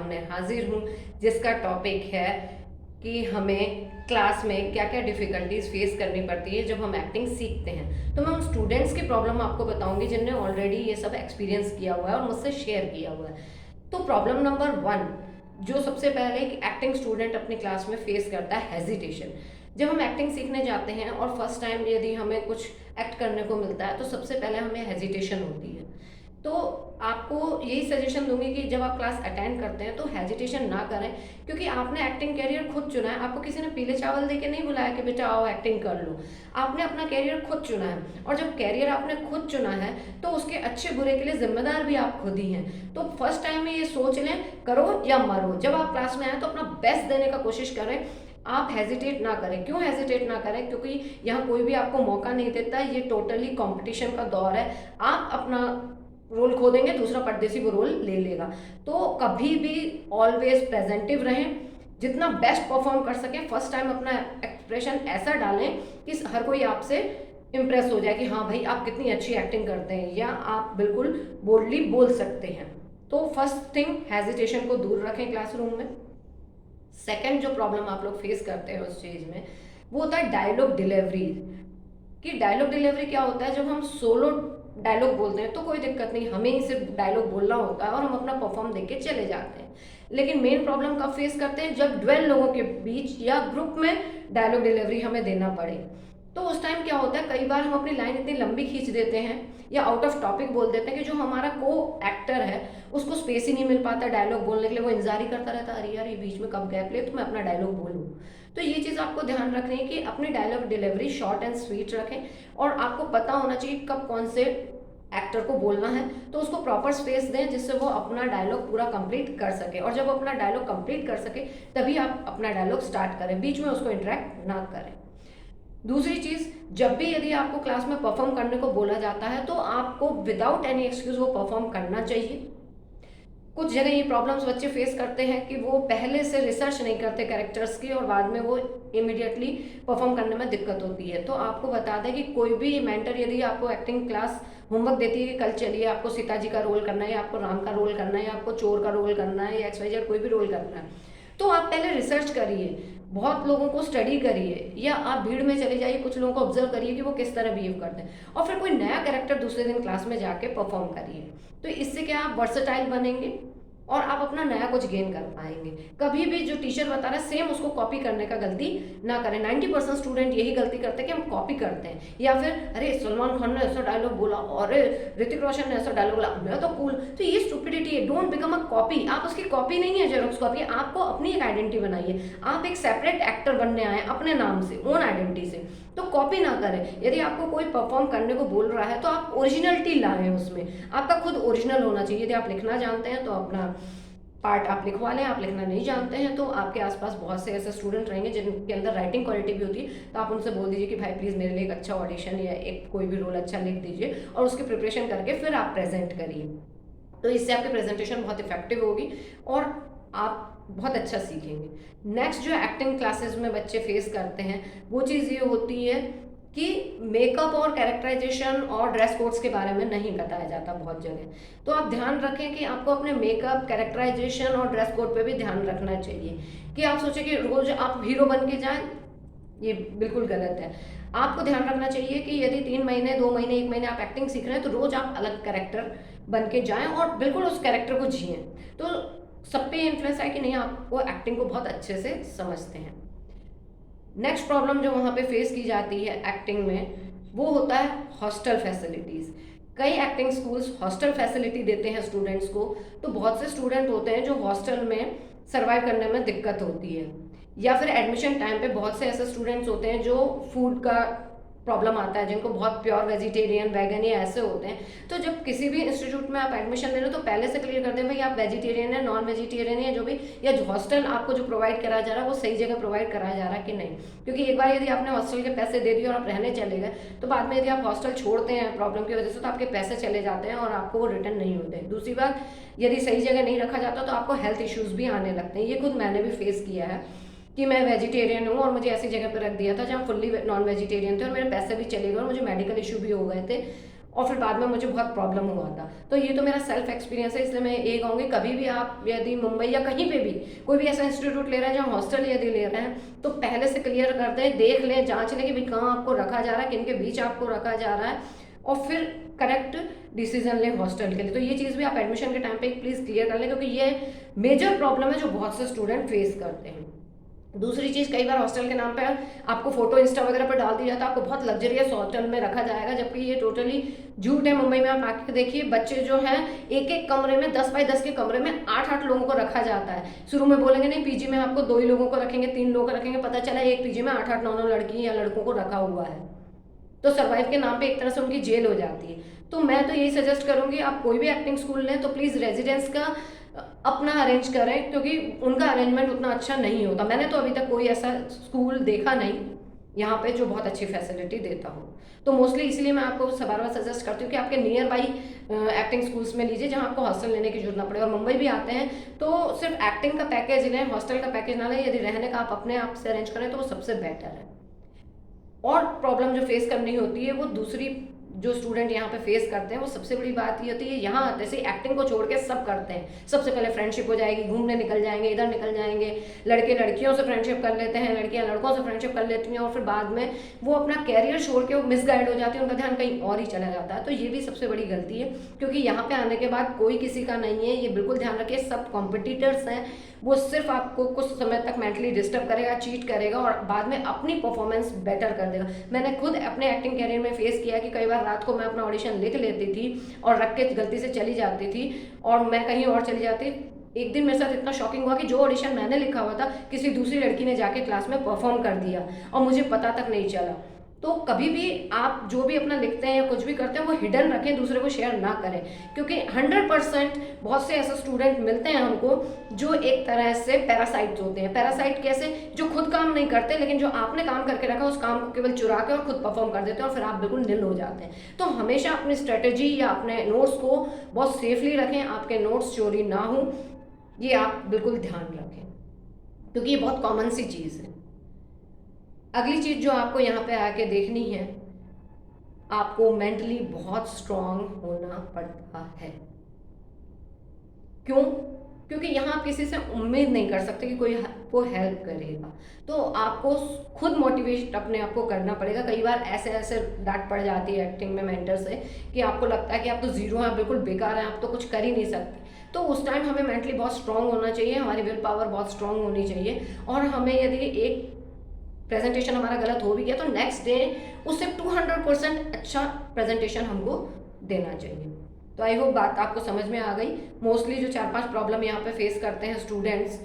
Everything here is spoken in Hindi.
सामने हाजिर हूँ, जिसका टॉपिक है कि हमें क्लास में क्या क्या डिफ़िकल्टीज फेस करनी पड़ती है जब हम एक्टिंग सीखते हैं। तो मैं उन स्टूडेंट्स की प्रॉब्लम आपको बताऊंगी जिनने ऑलरेडी ये सब एक्सपीरियंस किया हुआ है और मुझसे शेयर किया हुआ है। तो प्रॉब्लम नंबर 1, जो सबसे पहले एक एक्टिंग स्टूडेंट अपनी क्लास में फेस करता है, हेजिटेशन। जब हम एक्टिंग सीखने जाते हैं और फर्स्ट टाइम यदि हमें कुछ एक्ट करने को मिलता है तो सबसे पहले हमें हेजिटेशन होती है। तो आपको यही सजेशन दूंगी कि जब आप क्लास अटेंड करते हैं तो हेजिटेशन ना करें, क्योंकि आपने एक्टिंग कैरियर खुद चुना है। आपको किसी ने पीले चावल दे के नहीं बुलाया कि बेटा आओ एक्टिंग कर लो। आपने अपना कैरियर खुद चुना है, और जब कैरियर आपने खुद चुना है तो उसके अच्छे बुरे के लिए जिम्मेदार भी आप खुद ही हैं। तो फर्स्ट टाइम में ये सोच लें, करो या मरो। जब आप क्लास में आए तो अपना बेस्ट देने का कोशिश करें। आप हेजिटेट ना करें। क्यों हेजिटेट ना करें? क्योंकि यहाँ कोई भी आपको मौका नहीं देता। ये टोटली कंपटीशन का दौर है। आप अपना रोल खो देंगे, दूसरा परदेसी वो रोल ले लेगा। तो कभी भी ऑलवेज प्रेजेंटिव रहें, जितना बेस्ट परफॉर्म कर सकें। फर्स्ट टाइम अपना एक्सप्रेशन ऐसा डालें कि हर कोई आपसे इम्प्रेस हो जाए कि हाँ भाई आप कितनी अच्छी एक्टिंग करते हैं, या आप बिल्कुल बोल्डली बोल सकते हैं। तो फर्स्ट थिंग, हेजिटेशन को दूर रखें क्लासरूम में। सेकंड जो प्रॉब्लम आप लोग फेस करते हैं उस चीज़ में, वो होता है डायलॉग डिलीवरी। कि डायलॉग डिलीवरी क्या होता है? जब हम सोलो डायलॉग बोलते हैं तो कोई दिक्कत नहीं, हमें ही सिर्फ डायलॉग बोलना होता है और हम अपना परफॉर्म देख के चले जाते हैं। लेकिन मेन प्रॉब्लम कब फेस करते हैं? जब 12 लोगों के बीच या ग्रुप में डायलॉग डिलीवरी हमें देना पड़े। तो उस टाइम क्या होता है, कई बार हम अपनी लाइन इतनी लंबी खींच देते हैं या आउट ऑफ टॉपिक बोल देते हैं कि जो हमारा को एक्टर है उसको स्पेस ही नहीं मिल पाता डायलॉग बोलने के लिए। वो इंतजार ही करता रहता है, अरे यार ये बीच में कब गैप ले तो मैं अपना डायलॉग बोलूँ। तो ये चीज़ आपको ध्यान रखनी है कि अपनी dialogue delivery short and sweet रखें, और आपको पता होना चाहिए कब कौन से एक्टर को बोलना है, तो उसको प्रॉपर स्पेस दें जिससे वो अपना डायलॉग पूरा कंप्लीट कर सके। और जब अपना डायलॉग कंप्लीट कर सके तभी आप अपना डायलॉग स्टार्ट करें, बीच में उसको इंटरेक्ट ना करें। दूसरी चीज़, जब भी यदि आपको क्लास में परफॉर्म करने को बोला जाता है तो आपको विदाउट एनी एक्सक्यूज वो परफॉर्म करना चाहिए। कुछ जगह ये प्रॉब्लम्स बच्चे फेस करते हैं कि वो पहले से रिसर्च नहीं करते कैरेक्टर्स की, और बाद में वो इमीडिएटली परफॉर्म करने में दिक्कत होती है। तो आपको बता दें कि कोई भी मेंटर यदि आपको एक्टिंग क्लास होमवर्क देती है कि कल चलिए आपको सीता जी का रोल करना है, या आपको राम का रोल करना है, या आपको चोर का रोल करना है, या XYZ कोई भी रोल करना है, तो आप पहले रिसर्च करिए, बहुत लोगों को स्टडी करिए, या आप भीड़ में चले जाइए, कुछ लोगों को ऑब्जर्व करिए कि वो किस तरह बिहेव करते हैं, और फिर कोई नया कैरेक्टर दूसरे दिन क्लास में जाके परफॉर्म करिए। तो इससे क्या, आप वर्सेटाइल बनेंगे और आप अपना नया कुछ गेन कर पाएंगे। कभी भी जो टीचर बता रहा है सेम उसको कॉपी करने का गलती ना करें। 90% स्टूडेंट यही गलती करते हैं कि हम कॉपी करते हैं, या फिर अरे सलमान खान ने ऐसा डायलॉग बोला और ऋतिक रोशन ने ऐसा डायलॉग बोला मैं तो कूल। तो ये स्टुपिडिटी है। Don't become a copy. आप उसकी कॉपी नहीं है, जेरोक्स कॉपी। आपको अपनी एक आइडेंटिटी बनाइए। आप एक सेपरेट एक्टर बनने आए अपने नाम से, ओन आइडेंटिटी से। तो कॉपी ना करें। यदि आपको कोई परफॉर्म करने को बोल रहा है तो आप ओरिजिनलिटी लाएं उसमें। आपका खुद ओरिजिनल होना चाहिए। यदि आप लिखना जानते हैं तो अपना पार्ट आप लिखवा लें, आप लिखना नहीं जानते हैं तो आपके आसपास बहुत से ऐसे स्टूडेंट रहेंगे जिनके अंदर राइटिंग क्वालिटी भी होती है, तो आप उनसे बोल दीजिए कि भाई प्लीज़ मेरे लिए एक अच्छा ऑडिशन या एक कोई भी रोल अच्छा लिख दीजिए, और उसकी प्रिपरेशन करके फिर आप प्रेजेंट करिए। तो इससे आपकी प्रेजेंटेशन बहुत इफेक्टिव होगी और आप बहुत अच्छा सीखेंगे। नेक्स्ट जो एक्टिंग क्लासेस में बच्चे फेस करते हैं वो चीज़ ये होती है कि मेकअप और कैरेक्टराइजेशन और ड्रेस कोड्स के बारे में नहीं बताया जाता बहुत जगह। तो आप ध्यान रखें कि आपको अपने मेकअप, कैरेक्टराइजेशन और ड्रेस कोड पे भी ध्यान रखना चाहिए। कि आप सोचें कि रोज आप हीरो बन के जाएं, ये बिल्कुल गलत है। आपको ध्यान रखना चाहिए कि यदि 3 महीने, 2 महीने, 1 महीने आप एक्टिंग सीख रहे हैं तो रोज आप अलग कैरेक्टर बन के जाएं और बिल्कुल उस कैरेक्टर को जिएं। तो सब पे इन्फ्लुएंस है कि नहीं, आपको एक्टिंग को बहुत अच्छे से समझते हैं। नेक्स्ट प्रॉब्लम जो वहाँ पे फेस की जाती है एक्टिंग में, वो होता है हॉस्टल फैसिलिटीज़। कई एक्टिंग स्कूल्स हॉस्टल फैसिलिटी देते हैं स्टूडेंट्स को। तो बहुत से स्टूडेंट होते हैं जो हॉस्टल में सर्वाइव करने में दिक्कत होती है, या फिर एडमिशन टाइम पे बहुत से ऐसे स्टूडेंट्स होते हैं जो फूड का प्रॉब्लम आता है, जिनको बहुत प्योर वेजिटेरियन, वैगन या ऐसे होते हैं। तो जब किसी भी इंस्टीट्यूट में आप एडमिशन ले रहे हो तो पहले से क्लियर कर दें भाई आप वेजिटेरियन है, नॉन वेजिटेरियन है, जो भी, या हॉस्टल आपको जो प्रोवाइड कराया जा रहा है वो सही जगह प्रोवाइड कराया जा रहा है कि नहीं। क्योंकि एक बार यदि आपने हॉस्टल के पैसे दे दिए और आप रहने चले गए तो बाद में यदि आप हॉस्टल छोड़ते हैं प्रॉब्लम की वजह से तो आपके पैसे चले जाते हैं और आपको वो रिटर्न नहीं होते। दूसरी बात, यदि सही जगह नहीं रखा जाता तो आपको हेल्थ इश्यूज भी आने लगते हैं। ये खुद मैंने भी फेस किया है कि मैं वेजिटेरियन हूँ और मुझे ऐसी जगह पर रख दिया था जहाँ फुल्ली नॉन वेजिटेरियन थे और मेरे पैसे भी चले गए और मुझे मेडिकल इशू भी हो गए थे। और फिर बाद में मुझे बहुत प्रॉब्लम हुआ था। तो ये तो मेरा सेल्फ एक्सपीरियंस है, इसलिए मैं ये कहूँगी कभी भी आप यदि मुंबई या कहीं पे भी कोई भी ऐसा इंस्टीट्यूट ले रहे हैं जहाँ हॉस्टल यदि ले रहे हैं तो पहले से क्लियर कर दें, देख लें, जांच लें कि भाई कहाँ आपको रखा जा रहा है, किन के बीच आपको रखा जा रहा है, और फिर करेक्ट डिसीजन लें हॉस्टल के लिए। तो ये चीज़ भी आप एडमिशन के टाइम पे प्लीज़ क्लियर कर लें, क्योंकि ये मेजर प्रॉब्लम है जो बहुत से स्टूडेंट फेस करते हैं। दूसरी चीज़, कई बार हॉस्टल के नाम पे आपको फोटो इंस्टा वगैरह पर डाल दिया जाता है, आपको बहुत लग्जरियस हॉस्टल में रखा जाएगा, जबकि ये टोटली झूठ है। मुंबई में आप आके देखिए, बच्चे जो हैं एक एक कमरे में 10 बाई 10 के कमरे में 8-8 लोगों को रखा जाता है। शुरू में बोलेंगे नहीं पीजी में आपको 2 ही लोगों को रखेंगे, 3 लोगों को रखेंगे, पता चला एक पीजी में 8-8 9-9 लड़की या लड़कों को रखा हुआ है। तो सर्वाइव के नाम पे एक तरह से उनकी जेल हो जाती है। तो मैं तो यही सजेस्ट करूंगी, आप कोई भी एक्टिंग स्कूल लें तो प्लीज़ रेजिडेंस का अपना अरेंज करें, क्योंकि उनका अरेंजमेंट उतना अच्छा नहीं होता। मैंने तो अभी तक कोई ऐसा स्कूल देखा नहीं यहाँ पे जो बहुत अच्छी फैसिलिटी देता हो। तो मोस्टली इसलिए मैं आपको बार बार सजेस्ट करती हूँ कि आपके नियर बाई एक्टिंग स्कूल्स में लीजिए जहाँ आपको हॉस्टल लेने की जरूरत ना पड़े। और मुंबई भी आते हैं तो सिर्फ एक्टिंग का पैकेज लें, हॉस्टल का पैकेज ना लें। यदि रहने का आप अपने आप से अरेंज करें तो वो सबसे बेटर है। और प्रॉब्लम जो फेस करनी होती है वो दूसरी जो स्टूडेंट यहाँ पे फेस करते हैं, वो सबसे बड़ी बात ये होती है, यहाँ आते से एक्टिंग को छोड़ के सब करते हैं। सबसे पहले फ्रेंडशिप हो जाएगी, घूमने निकल जाएंगे, इधर निकल जाएंगे, लड़के लड़कियों से फ्रेंडशिप कर लेते हैं, लड़कियाँ लड़कों से फ्रेंडशिप कर लेती हैं, और फिर बाद में वो अपना कैरियर छोड़ के वो मिसगाइड हो जाती है, उनका ध्यान कहीं और ही चला जाता है। तो ये भी सबसे बड़ी गलती है, क्योंकि यहाँ पे आने के बाद कोई किसी का नहीं है, ये बिल्कुल ध्यान रखिए। सब कॉम्पिटिटर्स हैं, वो सिर्फ आपको कुछ समय तक मेंटली डिस्टर्ब करेगा, चीट करेगा, और बाद में अपनी परफॉर्मेंस बेटर कर देगा। मैंने खुद अपने एक्टिंग कैरियर में फेस किया कि कई बार रात को मैं अपना ऑडिशन लिख लेती थी और रख के गलती से चली जाती थी और मैं कहीं और चली जाती। एक दिन मेरे साथ इतना शॉकिंग हुआ कि जो ऑडिशन मैंने लिखा हुआ था किसी दूसरी लड़की ने जाके क्लास में परफॉर्म कर दिया और मुझे पता तक नहीं चला। तो कभी भी आप जो भी अपना लिखते हैं या कुछ भी करते हैं वो हिडन रखें, दूसरे को शेयर ना करें, क्योंकि 100% बहुत से ऐसे स्टूडेंट मिलते हैं हमको जो एक तरह से पैरासाइट होते हैं। पैरासाइट कैसे? जो खुद काम नहीं करते, लेकिन जो आपने काम करके रखा उस काम को केवल चुरा के और खुद परफॉर्म कर देते हैं और फिर आप बिल्कुल निल हो जाते हैं। तो हमेशा अपनी स्ट्रेटेजी या अपने नोट्स को बहुत सेफली रखें, आपके नोट्स चोरी ना हो, ये आप बिल्कुल ध्यान रखें, क्योंकि ये बहुत कॉमन सी चीज़ है। अगली चीज़ जो आपको यहाँ पे आके देखनी है, आपको मेंटली बहुत स्ट्रांग होना पड़ता है। क्यों? क्योंकि यहाँ आप किसी से उम्मीद नहीं कर सकते कि कोई आपको हेल्प करेगा, तो आपको खुद मोटिवेट अपने आप को करना पड़ेगा। कई बार ऐसे ऐसे डांट पड़ जाती है एक्टिंग में मेंटर से कि आपको लगता है कि आप तो जीरो हैं, बिल्कुल बेकार हैं, आप तो कुछ कर ही नहीं सकते। तो उस टाइम हमें मेंटली बहुत स्ट्रांग होना चाहिए, हमारी विल पावर बहुत स्ट्रांग होनी चाहिए, और हमें यदि एक प्रेजेंटेशन हमारा गलत हो भी गया तो नेक्स्ट डे उससे 200% अच्छा प्रेजेंटेशन हमको देना चाहिए। तो आई होप बात आपको समझ में आ गई। मोस्टली जो 4-5 प्रॉब्लम यहाँ पे फेस करते हैं स्टूडेंट्स,